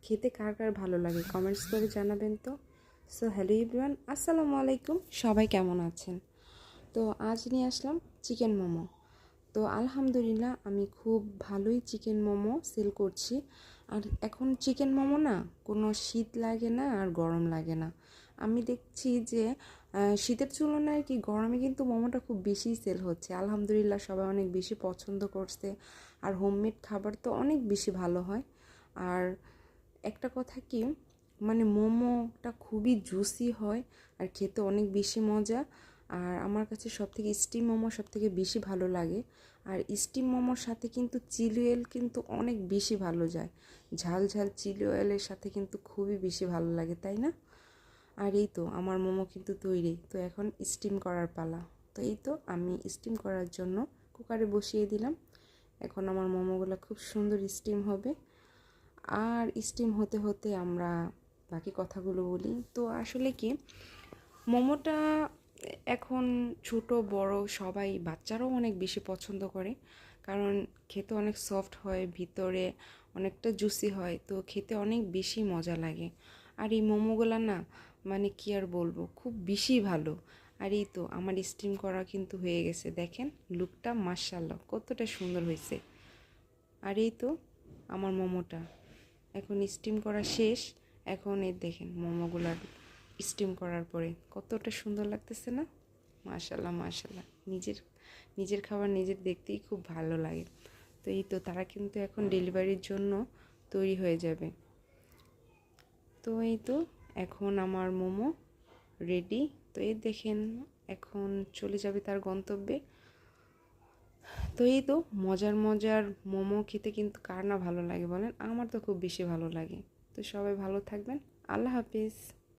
খেতে কার কার ভালো লাগে কমেন্টস করে জানাবেন তো। সো হ্যালো এভরিওয়ান, আসসালামু আলাইকুম, সবাই কেমন আছেন? তো আজ নিয়ে আসলাম চিকেন মোমো। তো আলহামদুলিল্লাহ আমি খুব ভালোই চিকেন মোমো সেল করছি। আর এখন চিকেন মোমো না কোনো শীত লাগে না আর গরম লাগে না। আমি দেখছি যে শীতের তুলনায় আর কি গরমে কিন্তু মোমোটা খুব বেশি সেল হচ্ছে। আলহামদুলিল্লাহ সবাই অনেক বেশি পছন্দ করছে। আর হোমমেড খাবার তো অনেক বেশি ভালো হয়। আর একটা কথা কি, মানে মোমোটা খুবই জুসি হয় আর খেতে অনেক বেশি মজা। আর আমার কাছে সবথেকে স্টিম মোমো সবথেকে বেশি ভালো লাগে। আর স্টিম মোমোর সাথে কিন্তু চিলি অয়েল কিন্তু অনেক বেশি ভালো যায়। ঝাল ঝাল চিলি অয়েলের সাথে কিন্তু খুবই বেশি ভালো লাগে, তাই না? আর এই তো আমার মোমো কিন্তু তৈরি। তো এখন স্টিম করার পালা। তো এই তো আমি স্টিম করার জন্য কুকারে বসিয়ে দিলাম। এখন আমার মোমোগুলো খুব সুন্দর স্টিম হবে। আর স্টিম হতে হতে আমরা বাকি কথাগুলো বলি। তো আসলে কি, মোমোটা এখন ছোট বড় সবাই, বাচ্চারাও অনেক বেশি পছন্দ করে। কারণ খেতে অনেক সফট হয়, ভিতরে অনেকটা জুসি হয়, তো খেতে অনেক বেশি মজা লাগে। আর এই মোমোগুলো না, মানে কি আর বলবো, খুব বেশি ভালো। আর এই তো আমার স্টিম করা কিন্তু হয়ে গেছে, দেখেন লুকটা মাশাআল্লাহ কতটা সুন্দর হয়েছে। আর এই তো আমার মোমোটা এখন স্টিম করা শেষ। এখন এই দেখেন মোমোগুলার স্টিম করার পরে কতটা সুন্দর লাগতেছে না? মাশাআল্লাহ মাশাআল্লাহ, নিজের নিজের খাবার নিজের দেখতেই খুব ভালো লাগে। তো এই তো তারা কিন্তু এখন ডেলিভারির জন্য তৈরি হয়ে যাবে। তো এই তো এখন আমার মোমো রেডি। তো এই দেখেন এখন চলে যাবে তার গন্তব্যে। তো এই তো মজার মজার মোমো খেতে কিন্তু কার না ভালো লাগে বলেন? আমার তো খুব বেশি ভালো লাগে। তো সবাই ভালো থাকবেন। আল্লাহ হাফিজ।